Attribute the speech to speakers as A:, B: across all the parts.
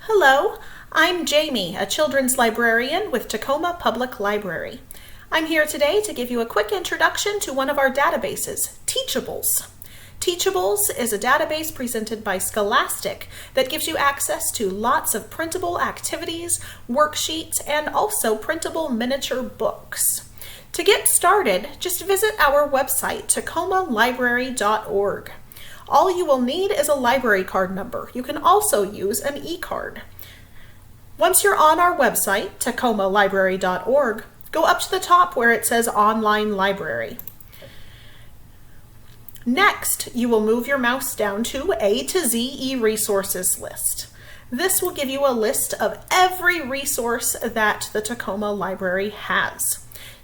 A: Hello, I'm Jamie, a children's librarian with Tacoma Public Library. I'm here today to give you a quick introduction to one of our databases, Teachables. Teachables is a database presented by Scholastic that gives you access to lots of printable activities, worksheets, and also printable miniature books. To get started, just visit our website, tacomalibrary.org. All you will need is a library card number. You can also use an e-card. Once you're on our website, tacomalibrary.org, go up to the top where it says Online Library. Next, you will move your mouse down to A to Z e-resources list. This will give you a list of every resource that the Tacoma Library has.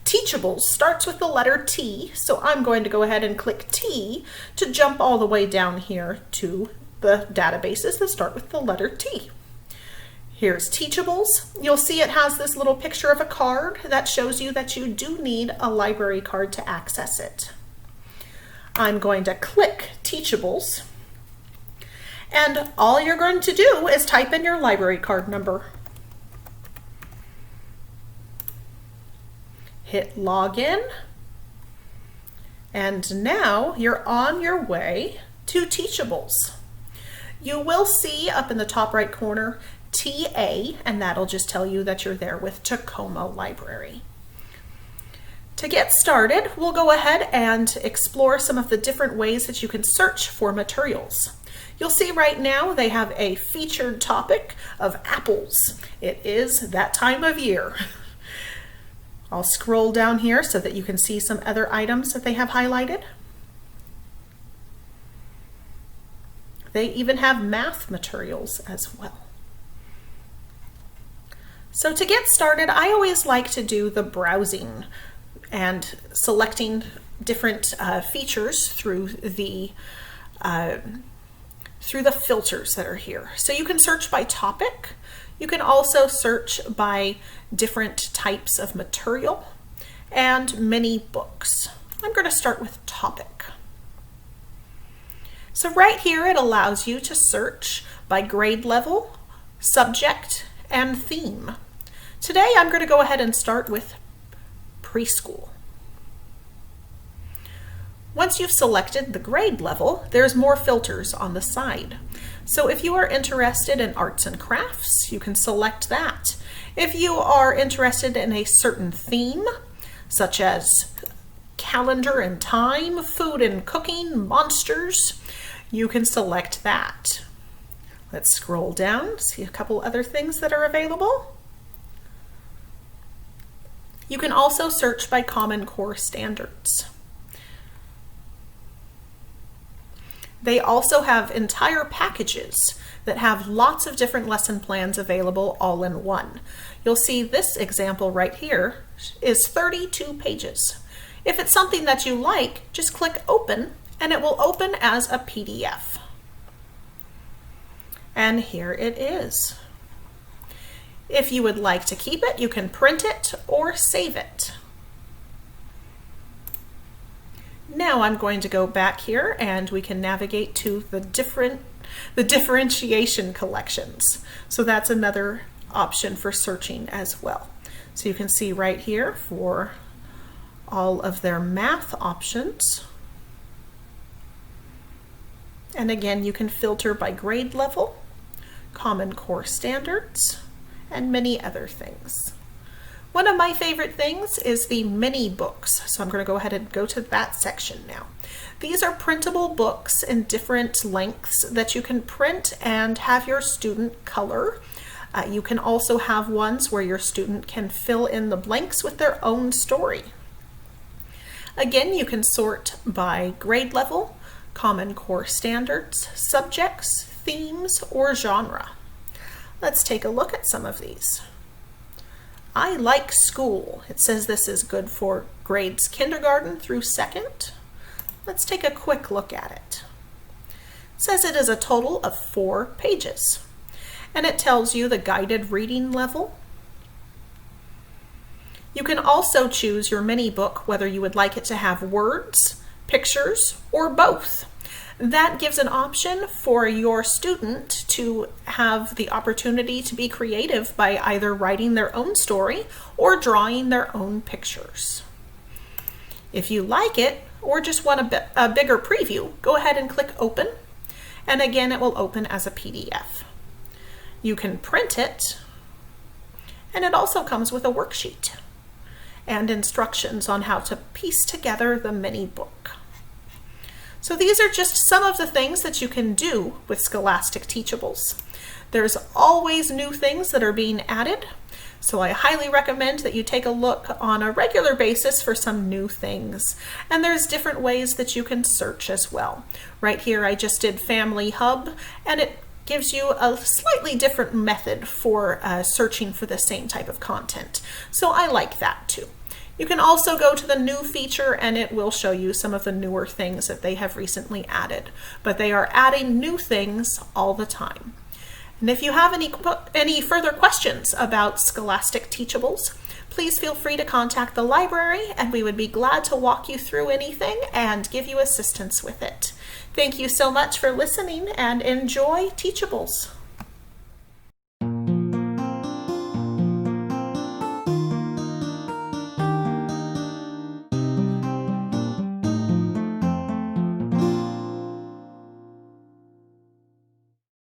A: Teachables starts with the letter T, so I'm going to go ahead and click T to jump all the way down here to the databases that start with the letter T. Here's Teachables. You'll see it has this little picture of a card that shows you that you do need a library card to access it. I'm going to click Teachables, and all you're going to do is type in your library card number. Hit login, and now you're on your way to Teachables. You will see up in the top right corner TA, and that'll just tell you that you're there with Tacoma Library. To get started, we'll go ahead and explore some of the different ways that you can search for materials. You'll see right now they have a featured topic of apples. It is that time of year. I'll scroll down here so that you can see some other items that they have highlighted. They even have math materials as well. So to get started, I always like to do the browsing and selecting different features through the filters that are here. So you can search by topic. You can also search by different types of material and many books. I'm going to start with topic. So right here it allows you to search by grade level, subject, and theme. Today I'm going to go ahead and start with preschool. Once you've selected the grade level, there's more filters on the side. So if you are interested in arts and crafts, you can select that. If you are interested in a certain theme, such as calendar and time, food and cooking, monsters, you can select that. Let's scroll down, see a couple other things that are available. You can also search by Common Core standards. They also have entire packages that have lots of different lesson plans available all in one. You'll see this example right here is 32 pages. If it's something that you like, just click open and it will open as a PDF. And here it is. If you would like to keep it, you can print it or save it. Now I'm going to go back here and we can navigate to the differentiation collections. So that's another option for searching as well. So you can see right here for all of their math options. And again, you can filter by grade level, Common Core standards, and many other things. One of my favorite things is the mini books, so I'm going to go ahead and go to that section now. These are printable books in different lengths that you can print and have your student color. You can also have ones where your student can fill in the blanks with their own story. Again, you can sort by grade level, Common Core standards, subjects, themes, or genre. Let's take a look at some of these. I like school. It says this is good for grades kindergarten through 2nd. Let's take a quick look at it. It says it is a total of 4 pages. And it tells you the guided reading level. You can also choose your mini book whether you would like it to have words, pictures, or both. That gives an option for your student to have the opportunity to be creative by either writing their own story or drawing their own pictures. If you like it or just want a bigger preview, go ahead and click Open, and again it will open as a PDF. You can print it, and it also comes with a worksheet and instructions on how to piece together the mini book. So these are just some of the things that you can do with Scholastic Teachables. There's always new things that are being added, so I highly recommend that you take a look on a regular basis for some new things. And there's different ways that you can search as well. Right here I just did Family Hub, and it gives you a slightly different method for searching for the same type of content. So I like that too. You can also go to the new feature, and it will show you some of the newer things that they have recently added. But they are adding new things all the time. And if you have any further questions about Scholastic Teachables, please feel free to contact the library, and we would be glad to walk you through anything and give you assistance with it. Thank you so much for listening, and enjoy Teachables.